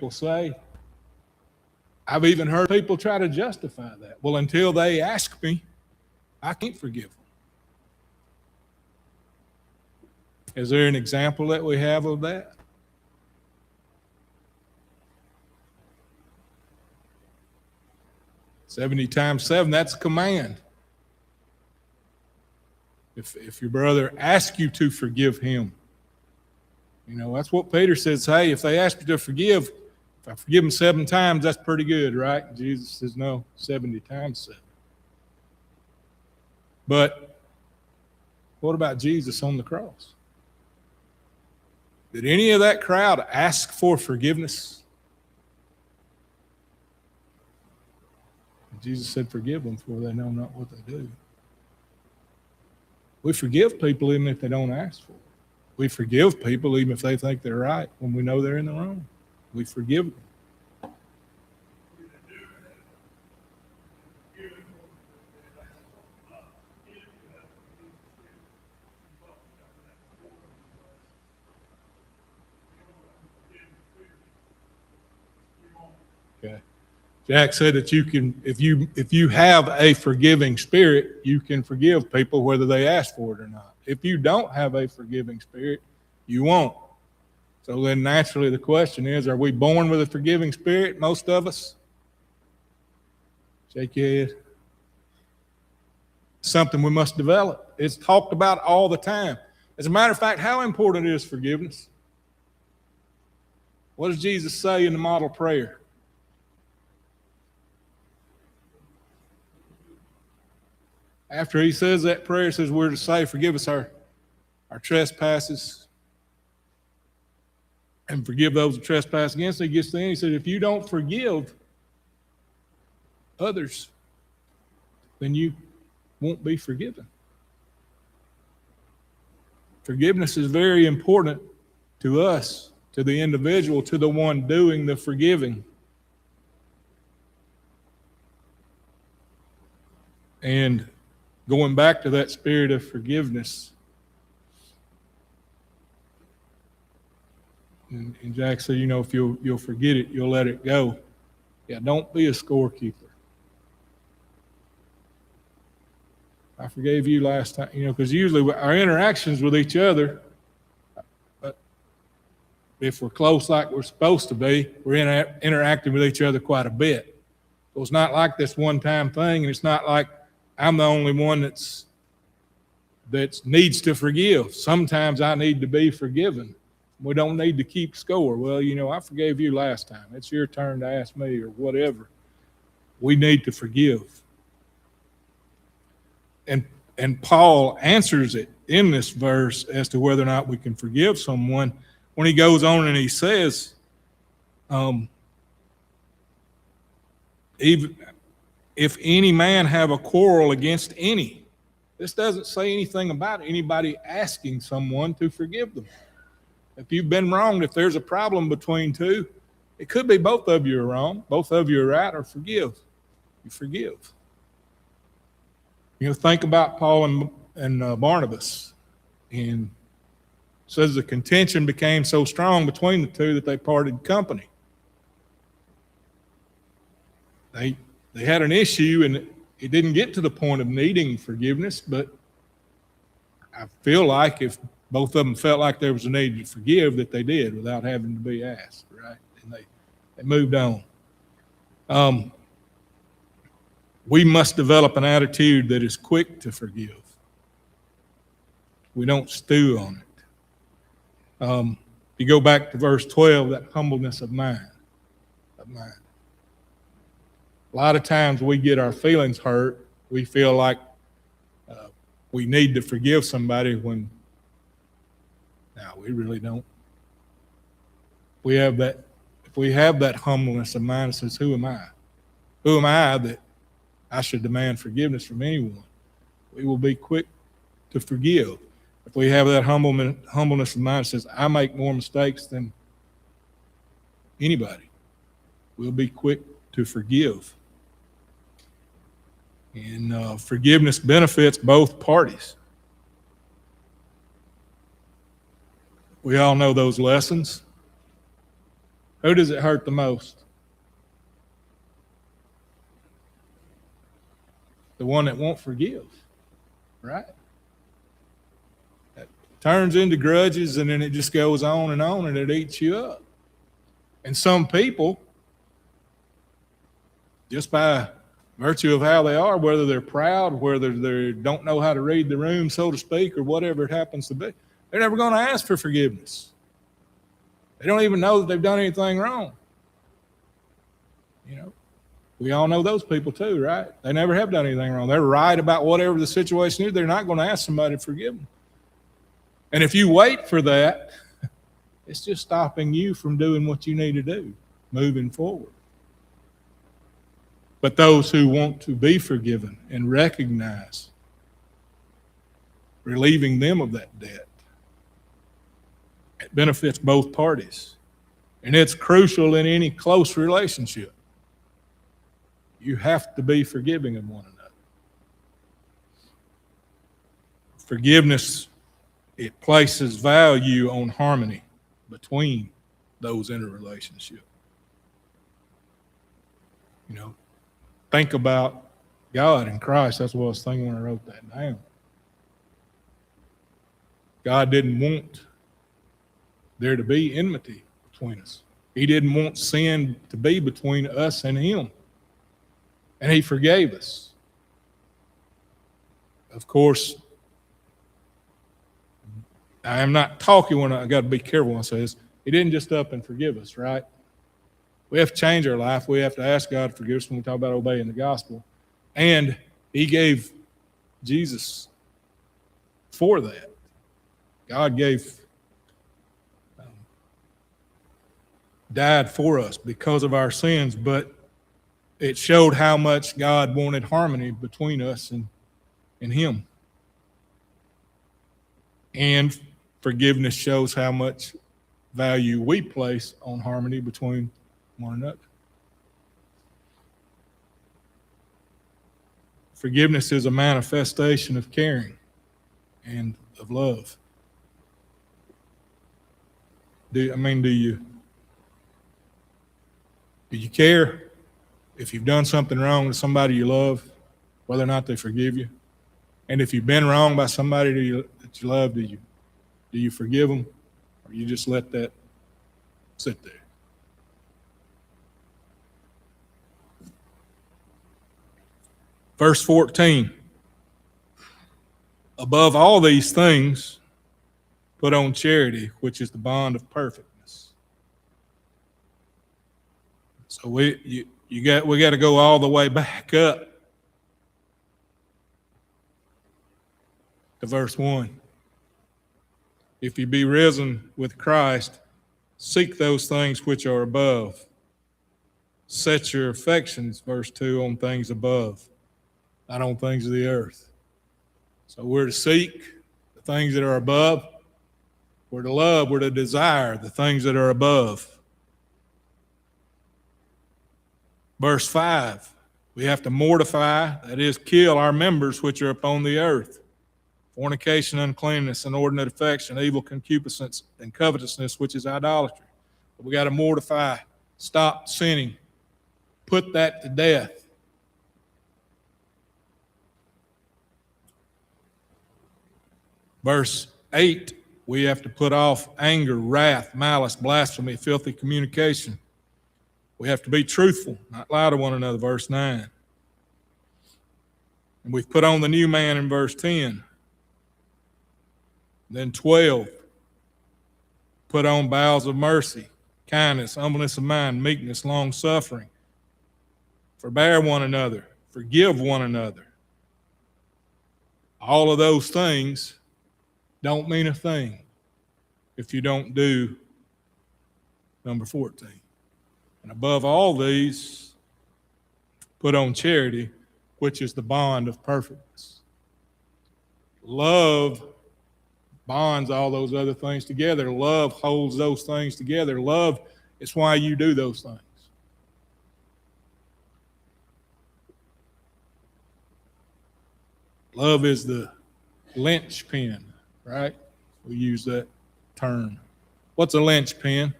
people say. I've even heard people try to justify that. Well, until they ask me, I can't forgive them. Is there an example that we have of that? "70 times 7, that's a command. If your brother asks you to forgive him, that's what Peter says. Hey, if they ask you to forgive, if I forgive them 7 times, that's pretty good, right? And Jesus says, no, 70 times 7. But what about Jesus on the cross? Did any of that crowd ask for forgiveness? And Jesus said, forgive them, for they know not what they do. We forgive people even if they don't ask for it. We forgive people even if they think they're right when we know they're in the wrong. We forgive them. Okay. Jack said that you can, if you have a forgiving spirit, you can forgive people whether they ask for it or not. If you don't have a forgiving spirit, you won't. So then naturally the question is, are we born with a forgiving spirit, most of us? Shake your head. Something we must develop. It's talked about all the time. As a matter of fact, how important is forgiveness? What does Jesus say in the model prayer? After he says that prayer, he says we're to say, forgive us our trespasses and forgive those who trespass against us. He gets to the end, he said, if you don't forgive others, then you won't be forgiven. Forgiveness is very important to us, to the individual, to the one doing the forgiving. And going back to that spirit of forgiveness, and Jack said, if you'll forget it, you'll let it go. Yeah, don't be a scorekeeper. I forgave you last time, because usually our interactions with each other, but if we're close like we're supposed to be, we're interacting with each other quite a bit. So it's not like this one-time thing, and it's not like I'm the only one that needs to forgive. Sometimes I need to be forgiven. We don't need to keep score. Well, I forgave you last time. It's your turn to ask me or whatever. We need to forgive. And Paul answers it in this verse as to whether or not we can forgive someone when he goes on and he says, even if any man have a quarrel against any. This doesn't say anything about anybody asking someone to forgive them. If you've been wronged, if there's a problem between two, it could be both of you are wrong, both of you are right, or forgive. You forgive. Think about Paul and Barnabas. And it says the contention became so strong between the two that they parted company. They had an issue, and it didn't get to the point of needing forgiveness, but I feel like if both of them felt like there was a need to forgive, that they did without having to be asked, right? And they moved on. We must develop an attitude that is quick to forgive. We don't stew on it. You go back to verse 12, that humbleness of mind. A lot of times we get our feelings hurt. We feel like we need to forgive somebody when, no, we really don't. If we have that humbleness of mind that says, who am I? Who am I that I should demand forgiveness from anyone? We will be quick to forgive. If we have that humbleness of mind that says, I make more mistakes than anybody, we'll be quick to forgive. And forgiveness benefits both parties. We all know those lessons. Who does it hurt the most? The one that won't forgive, right? That turns into grudges, and then it just goes on, and it eats you up. And some people, just by virtue of how they are, whether they're proud, whether they don't know how to read the room, so to speak, or whatever it happens to be, they're never going to ask for forgiveness. They don't even know that they've done anything wrong. You know, we all know those people too, right? They never have done anything wrong. They're right about whatever the situation is. They're not going to ask somebody to forgive them. And if you wait for that, it's just stopping you from doing what you need to do, moving forward. But those who want to be forgiven and recognize relieving them of that debt, it benefits both parties. And it's crucial in any close relationship. You have to be forgiving of one another. Forgiveness, it places value on harmony between those in a relationship. You know, think about God and Christ. That's what I was thinking when I wrote that down. God didn't want there to be enmity between us. He didn't want sin to be between us and him. And he forgave us. Of course, I am not talking when I got to be careful when I say this. He didn't just up and forgive us, right? We have to change our life. We have to ask God to forgive us when we talk about obeying the gospel. And he gave Jesus for that. God died for us because of our sins, but it showed how much God wanted harmony between us and him. And forgiveness shows how much value we place on harmony between one another. Forgiveness is a manifestation of caring and of love. Do you care if you've done something wrong to somebody you love, whether or not they forgive you? And if you've been wronged by somebody that you love, do you forgive them, or you just let that sit there? Verse 14, above all these things, put on charity, which is the bond of perfectness. So we got to go all the way back up to verse 1. If you be risen with Christ, seek those things which are above. Set your affections, verse 2, on things above, not on things of the earth. So we're to seek the things that are above. We're to love, we're to desire the things that are above. Verse 5, we have to mortify, that is, kill our members which are upon the earth. Fornication, uncleanness, inordinate affection, evil concupiscence, and covetousness, which is idolatry. But we got to mortify, stop sinning, put that to death. Verse 8, we have to put off anger, wrath, malice, blasphemy, filthy communication. We have to be truthful, not lie to one another, verse 9. And we've put on the new man in verse 10. Then 12, put on bowels of mercy, kindness, humbleness of mind, meekness, long-suffering. Forbear one another, forgive one another. All of those things don't mean a thing if you don't do number 14. And above all these, put on charity, which is the bond of perfectness. Love bonds all those other things together. Love holds those things together. Love is why you do those things. Love is the linchpin, right? We use that term. What's a linchpin?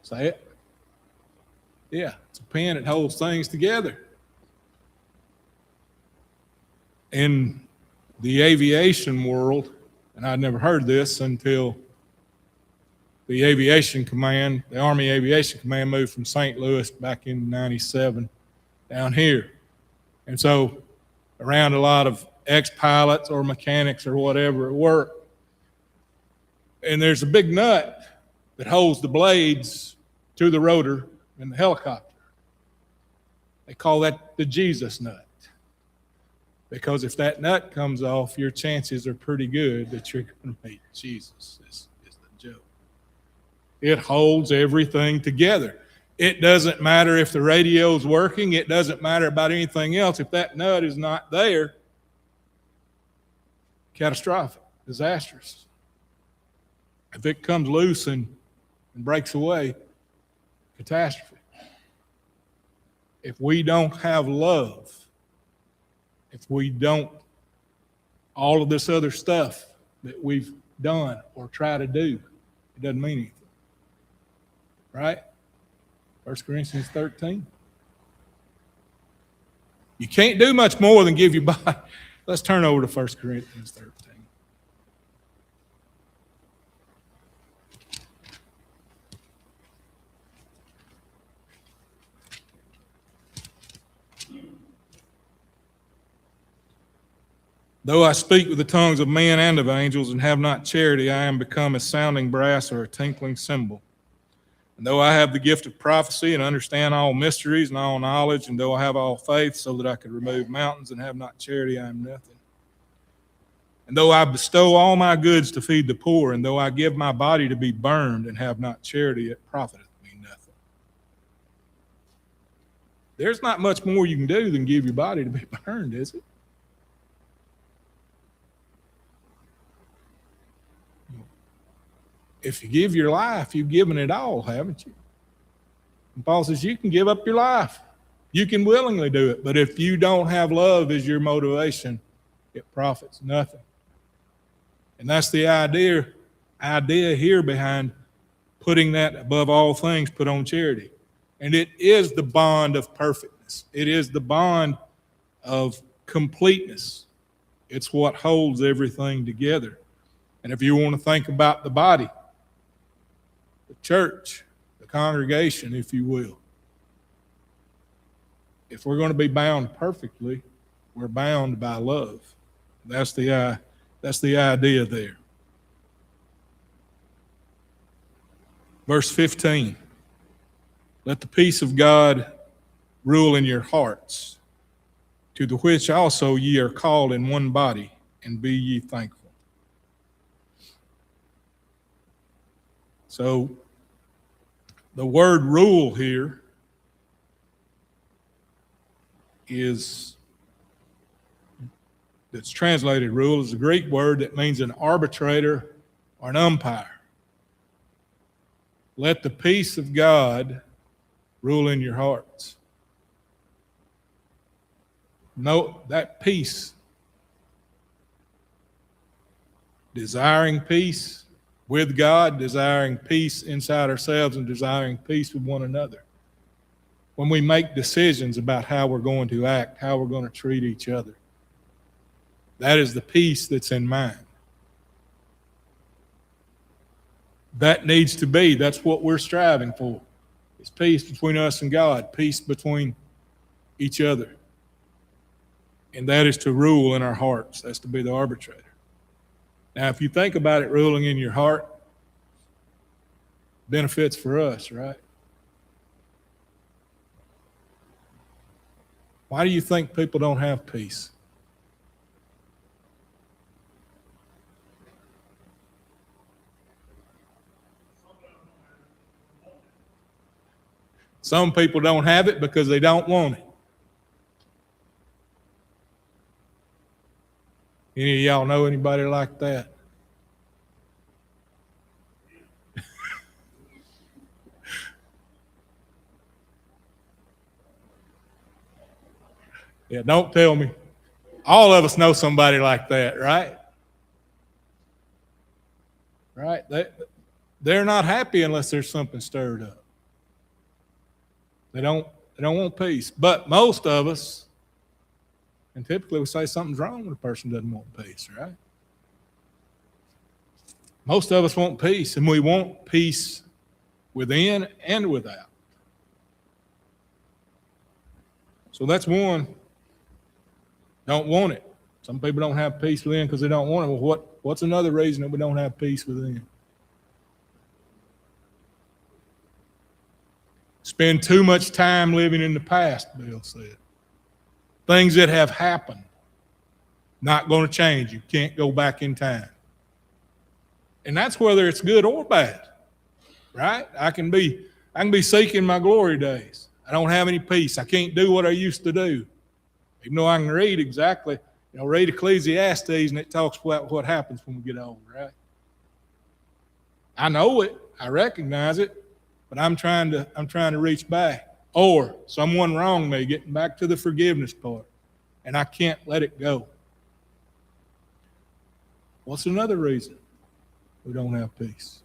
Say it. Yeah, it's a pin that holds things together. In the aviation world, and I'd never heard this until the Aviation Command, the Army Aviation Command moved from St. Louis back in '97 down here. And so around a lot of ex-pilots or mechanics or whatever at work, and there's a big nut that holds the blades to the rotor in the helicopter. They call that the Jesus nut. Because if that nut comes off, your chances are pretty good that you're going to meet Jesus, is the joke. It holds everything together. It doesn't matter if the radio's working. It doesn't matter about anything else. If that nut is not there, catastrophic, disastrous. If it comes loose and breaks away, catastrophe. If we don't have love, if we don't, all of this other stuff that we've done or try to do, it doesn't mean anything. Right? 1 Corinthians 13. You can't do much more than give your body. Let's turn over to 1 Corinthians 13. Though I speak with the tongues of men and of angels and have not charity, I am become a sounding brass or a tinkling cymbal. And though I have the gift of prophecy and understand all mysteries and all knowledge, and though I have all faith so that I could remove mountains and have not charity, I am nothing. And though I bestow all my goods to feed the poor, and though I give my body to be burned and have not charity, it profiteth me nothing. There's not much more you can do than give your body to be burned, is it? If you give your life, you've given it all, haven't you? And Paul says you can give up your life. You can willingly do it. But if you don't have love as your motivation, it profits nothing. And that's the idea here behind putting that above all things, put on charity. And it is the bond of perfectness. It is the bond of completeness. It's what holds everything together. And if you want to think about the body, the church, the congregation, if you will, if we're going to be bound perfectly, we're bound by love. That's the idea there. Verse 15, let the peace of God rule in your hearts, to the which also ye are called in one body, and be ye thankful. So the word rule here that's translated rule, is a Greek word that means an arbitrator or an umpire. Let the peace of God rule in your hearts. Note that peace, desiring peace with God, desiring peace inside ourselves, and desiring peace with one another. When we make decisions about how we're going to act, how we're going to treat each other, that is the peace that's in mind. That needs to be, that's what we're striving for. It's peace between us and God, peace between each other. And that is to rule in our hearts. That's to be the arbitrator. Now, if you think about it ruling in your heart, benefits for us, right? Why do you think people don't have peace? Some people don't have it because they don't want it. Any of y'all know anybody like that? Yeah, don't tell me. All of us know somebody like that, right? Right? They're not happy unless there's something stirred up. They don't want peace. But most of us, and typically we say something's wrong when a person doesn't want peace, right? Most of us want peace, and we want peace within and without. So that's one. Don't want it. Some people don't have peace within because they don't want it. Well, what's another reason that we don't have peace within? Spend too much time living in the past, Bill said. Things that have happened, not going to change. You can't go back in time. And that's whether it's good or bad, right? I can be seeking my glory days. I don't have any peace. I can't do what I used to do. Even though I can read exactly, read Ecclesiastes, and it talks about what happens when we get older, right? I know it. I recognize it. But I'm trying to reach back. Or someone wronged me, getting back to the forgiveness part. And I can't let it go. What's another reason we don't have peace?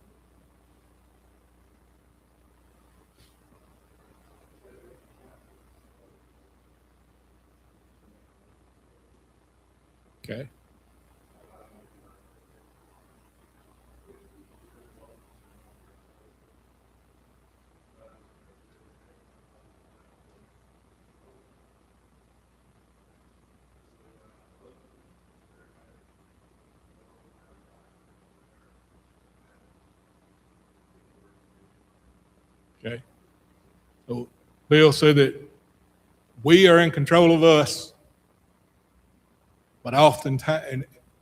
Okay. Okay. So Bill said that we are in control of us, but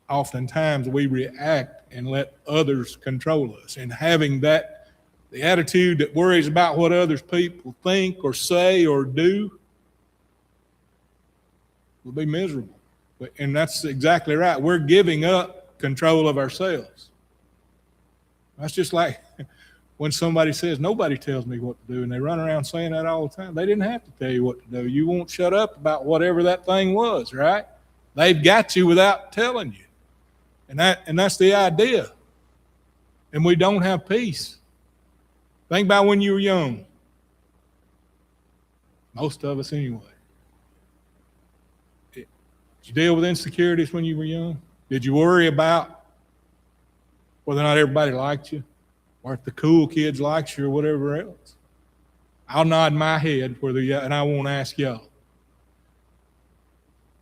oftentimes we react and let others control us. And having the attitude that worries about what others people think or say or do, will be miserable. And that's exactly right. We're giving up control of ourselves. That's just like when somebody says, nobody tells me what to do, and they run around saying that all the time. They didn't have to tell you what to do. You won't shut up about whatever that thing was, right? They've got you without telling you. And that's the idea. And we don't have peace. Think about when you were young. Most of us anyway. Did you deal with insecurities when you were young? Did you worry about whether or not everybody liked you? Or if the cool kids liked you or whatever else? I'll nod my head and I won't ask y'all.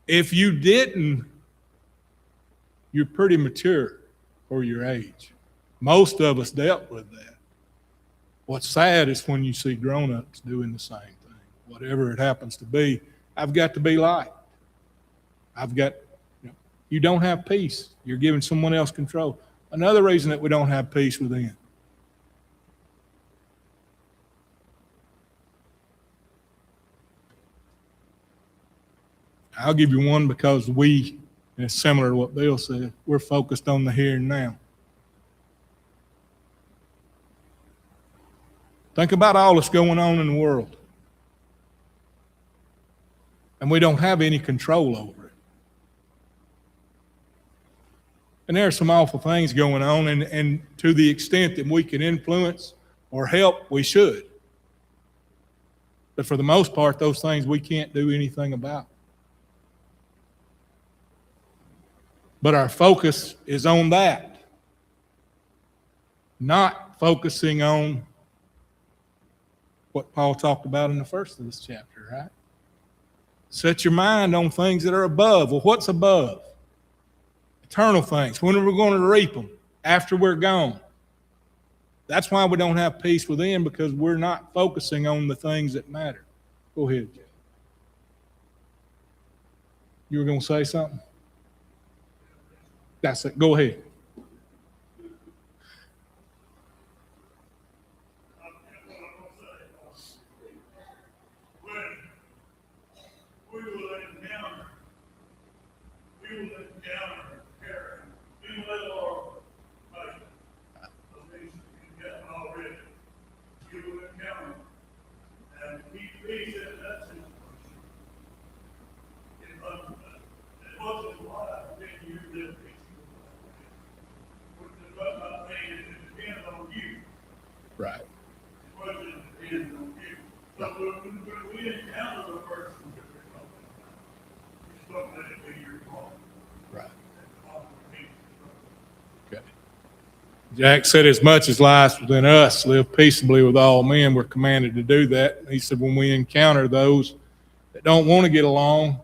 If you didn't, you're pretty mature for your age. Most of us dealt with that. What's sad is when you see grown-ups doing the same thing. Whatever it happens to be, I've got to be liked. You don't have peace. You're giving someone else control. Another reason that we don't have peace within. I'll give you one because and it's similar to what Bill said, we're focused on the here and now. Think about all that's going on in the world. And we don't have any control over it. And there are some awful things going on, and to the extent that we can influence or help, we should. But for the most part, those things we can't do anything about. But our focus is on that, not focusing on what Paul talked about in the first of this chapter, right? Set your mind on things that are above. Well, what's above? Eternal things. When are we going to reap them? After we're gone. That's why we don't have peace within, because we're not focusing on the things that matter. Go ahead, Jeff. You were going to say something? That's it. Go ahead. Jack said, as much as lies within us, live peaceably with all men. We're commanded to do that. He said, when we encounter those that don't want to get along,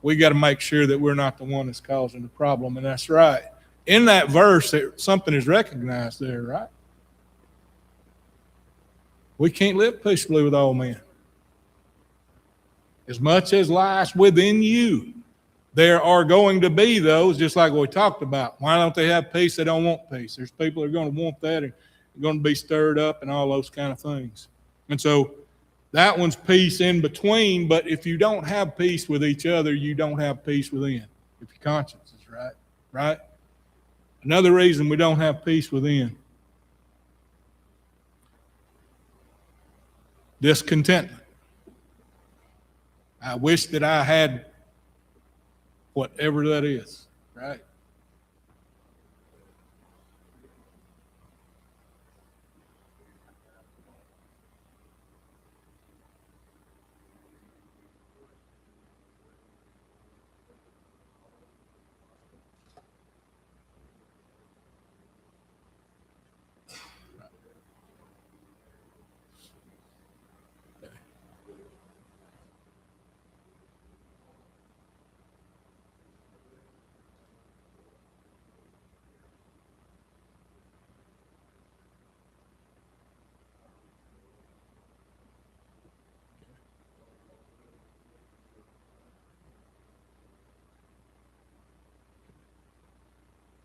we got to make sure that we're not the one that's causing the problem. And that's right. In that verse, something is recognized there, right? We can't live peaceably with all men. As much as lies within you, there are going to be those, just like we talked about. Why don't they have peace? They don't want peace. There's people that are going to want that and going to be stirred up and all those kind of things. And so that one's peace in between, but if you don't have peace with each other, you don't have peace within. If your conscience is right, right? Another reason we don't have peace within. Discontentment. I wish that I had whatever that is, right?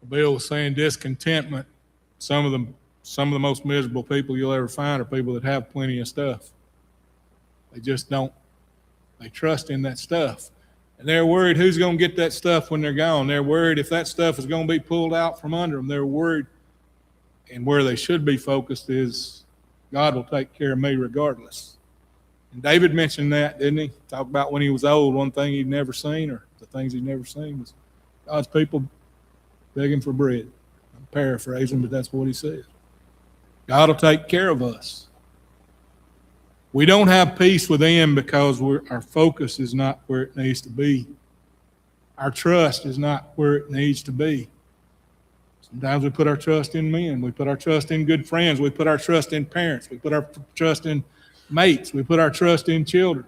Bill was saying discontentment. Some of the most miserable people you'll ever find are people that have plenty of stuff. They just don't. They trust in that stuff. And they're worried who's going to get that stuff when they're gone. They're worried if that stuff is going to be pulled out from under them. They're worried. And where they should be focused is God will take care of me regardless. And David mentioned that, didn't he? Talk about when he was old, one thing he'd never seen, or the things he'd never seen, was God's people begging for bread. I'm paraphrasing, but that's what he said. God will take care of us. We don't have peace within because our focus is not where it needs to be. Our trust is not where it needs to be. Sometimes we put our trust in men. We put our trust in good friends. We put our trust in parents. We put our trust in mates. We put our trust in children.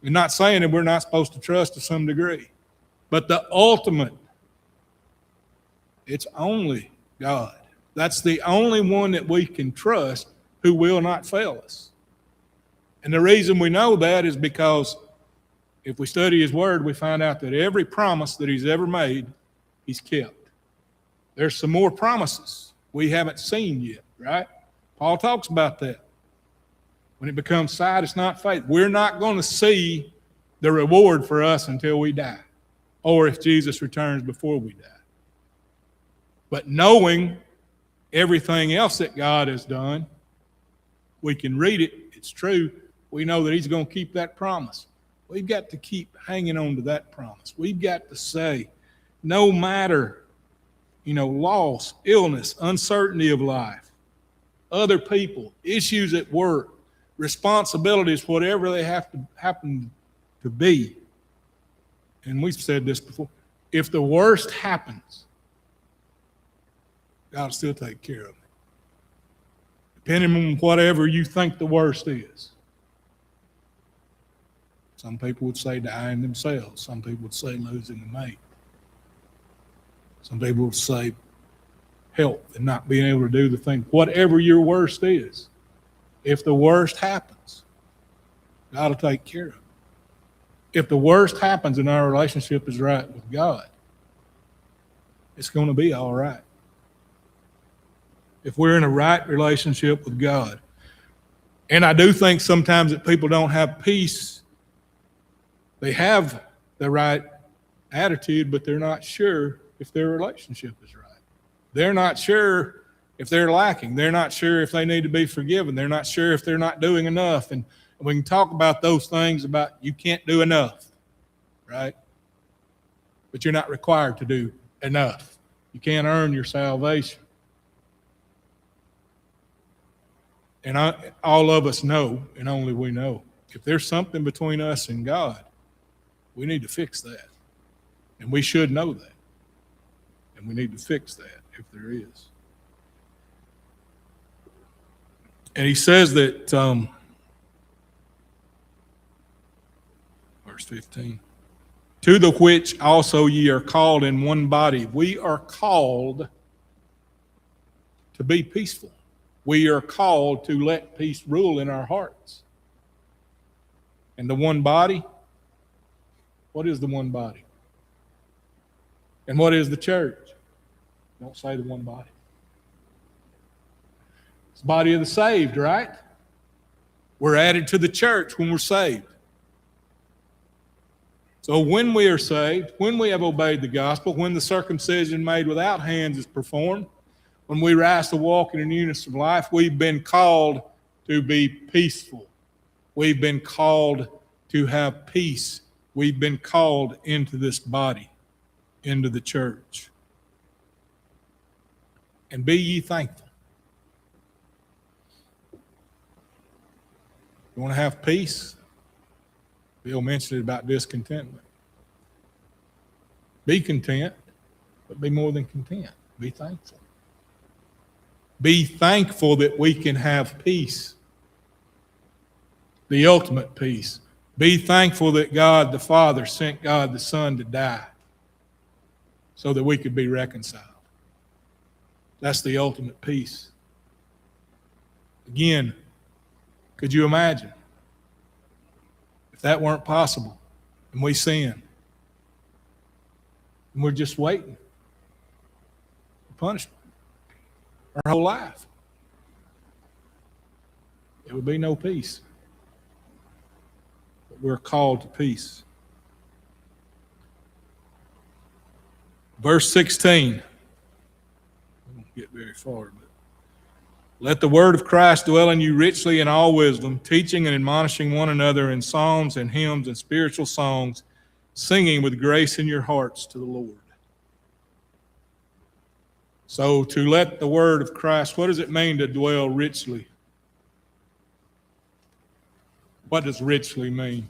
We're not saying that we're not supposed to trust to some degree. But the ultimate, it's only God. That's the only one that we can trust who will not fail us. And the reason we know that is because if we study his word, we find out that every promise that he's ever made, he's kept. There's some more promises we haven't seen yet, right? Paul talks about that. When it becomes sight, it's not faith. We're not going to see the reward for us until we die, or if Jesus returns before we die. But knowing everything else that God has done, we can read it. It's true. We know that he's going to keep that promise. We've got to keep hanging on to that promise. We've got to say, no matter, loss, illness, uncertainty of life, other people, issues at work, responsibilities, whatever they happen to be. And we've said this before. If the worst happens, God will still take care of it. Depending on whatever you think the worst is. Some people would say dying themselves. Some people would say losing a mate. Some people would say health and not being able to do the thing. Whatever your worst is, if the worst happens, God will take care of it. If the worst happens and our relationship is right with God, it's going to be all right. If we're in a right relationship with God. And I do think sometimes that people don't have peace. They have the right attitude, but they're not sure if their relationship is right. They're not sure if they're lacking. They're not sure if they need to be forgiven. They're not sure if they're not doing enough. And we can talk about those things about you can't do enough, right? But you're not required to do enough. You can't earn your salvation. And all of us know, and only we know, if there's something between us and God, we need to fix that. And we should know that. And we need to fix that if there is. And he says that, verse 15, to the which also ye are called in one body. We are called to be peaceful. We are called to let peace rule in our hearts. And the one body, what is the one body? And what is the church? Don't say the one body. It's the body of the saved, right? We're added to the church when we're saved. So when we are saved, when we have obeyed the gospel, when the circumcision made without hands is performed, when we rise to walk in the newness of life, we've been called to be peaceful. We've been called to have peace. We've been called into this body, into the church. And be ye thankful. You want to have peace? Bill mentioned it about discontentment. Be content, but be more than content. Be thankful. Be thankful that we can have peace, the ultimate peace. Be thankful that God the Father sent God the Son to die so that we could be reconciled. That's the ultimate peace. Again, could you imagine if that weren't possible and we sin and we're just waiting for punishment our whole life? There would be no peace. But we're called to peace. Verse 16. I won't get very far, but let the word of Christ dwell in you richly in all wisdom, teaching and admonishing one another in psalms and hymns and spiritual songs, singing with grace in your hearts to the Lord. So to let the word of Christ, what does it mean to dwell richly? What does richly mean?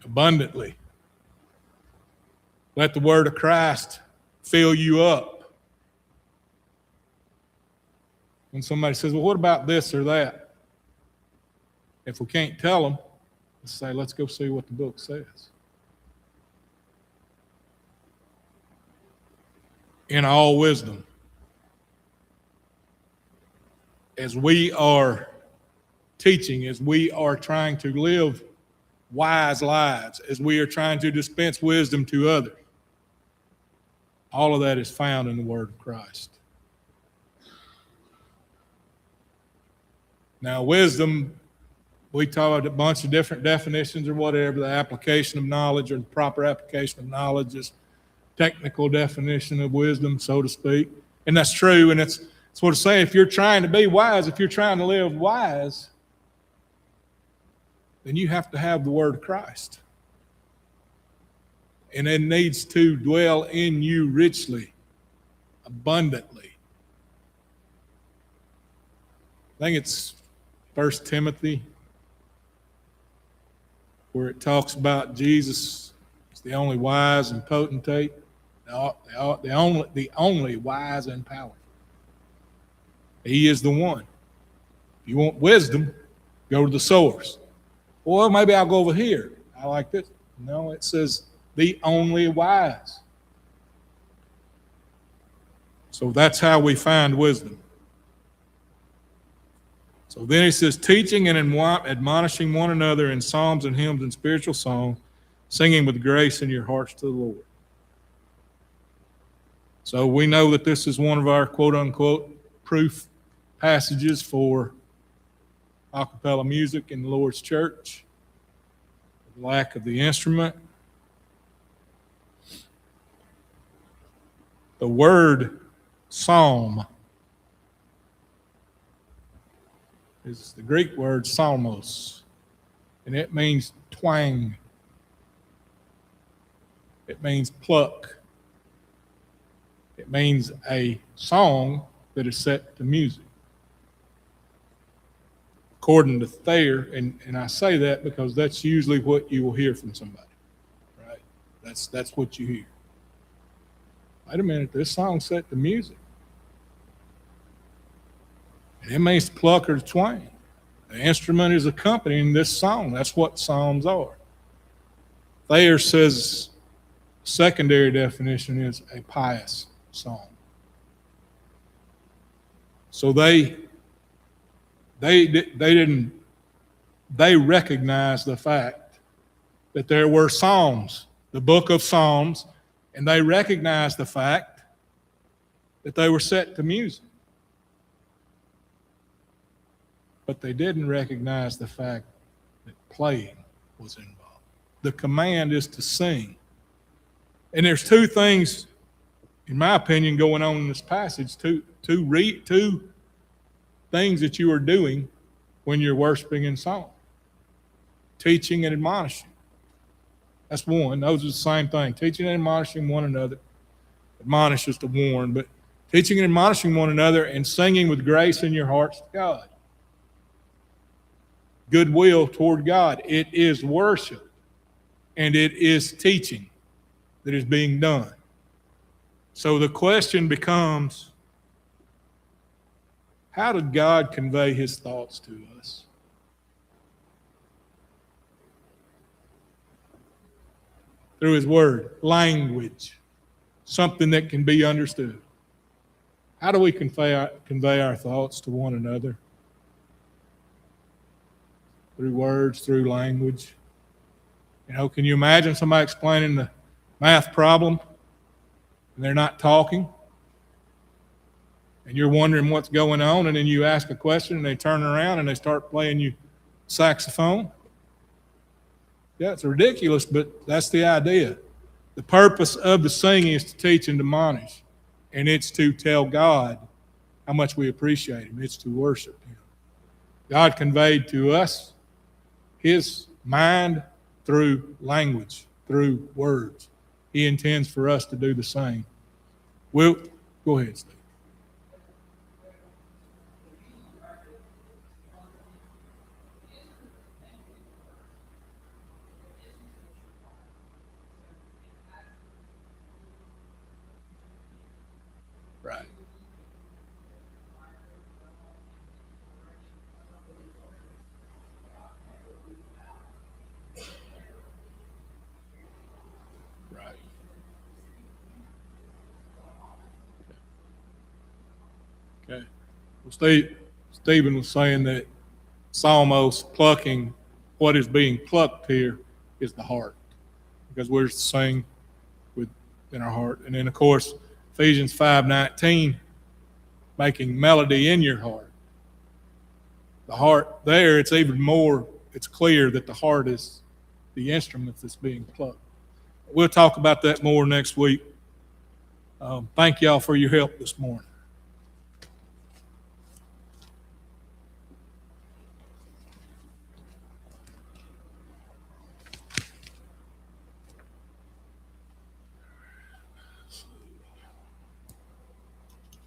Abundantly. Let the word of Christ fill you up. When somebody says, well, what about this or that? If we can't tell them, let's say, let's go see what the book says. In all wisdom. As we are teaching, as we are trying to live wise lives, as we are trying to dispense wisdom to others, all of that is found in the Word of Christ. Now, wisdom, we talk about a bunch of different definitions or whatever. The application of knowledge or the proper application of knowledge is technical definition of wisdom, so to speak. And that's true, and it's what it's saying. If you're trying to be wise, if you're trying to live wise, then you have to have the Word of Christ. And it needs to dwell in you richly, abundantly. I think it's 1 Timothy where it talks about Jesus is the only wise and potentate, the only wise and powerful. He is the one. If you want wisdom, go to the source. Well, maybe I'll go over here. I like this. No, it says the only wise. So that's how we find wisdom. So then he says, teaching and admonishing one another in psalms and hymns and spiritual songs, singing with grace in your hearts to the Lord. So we know that this is one of our quote-unquote proof passages for a cappella music in the Lord's church. The lack of the instrument. The word psalm is the Greek word psalmos, and it means twang. It means pluck. It means a song that is set to music. According to Thayer, and I say that because that's usually what you will hear from somebody, right? That's what you hear. wait a minute, this song's set to music. And it means to pluck or to twang. The instrument is accompanying this song. That's what psalms are. Thayer says secondary definition is a pious song. So they recognized the fact that there were psalms, the book of Psalms, and they recognized the fact that they were set to music. But they didn't recognize the fact that playing was involved. The command is to sing. And there's two things, in my opinion, going on in this passage, two things that you are doing when you're worshiping in song. Teaching and admonishing. That's one. Those are the same thing. Teaching and admonishing one another. Admonish is to warn, but teaching and admonishing one another and singing with grace in your hearts to God. Goodwill toward God. It is worship and it is teaching that is being done. So the question becomes, how did God convey his thoughts to us? Through his word, language, something that can be understood. How do we convey our thoughts to one another? Through words, through language. You know, can you imagine somebody explaining the math problem and they're not talking? And you're wondering what's going on, and then you ask a question and they turn around and they start playing you saxophone? Yeah, it's ridiculous, but that's the idea. The purpose of the singing is to teach and admonish, and it's to tell God how much we appreciate him. It's to worship him. God conveyed to us his mind through language, through words. He intends for us to do the same. Well, go ahead, Steve. Right. Right. Okay. Well, Stephen was saying that it's almost plucking, what is being plucked here is the heart, because we're to sing within our heart. And then, of course, Ephesians 5:19, making melody in your heart. The heart there, it's even more, it's clear that the heart is the instrument that's being plucked. We'll talk about that more next week. Thank y'all for your help this morning.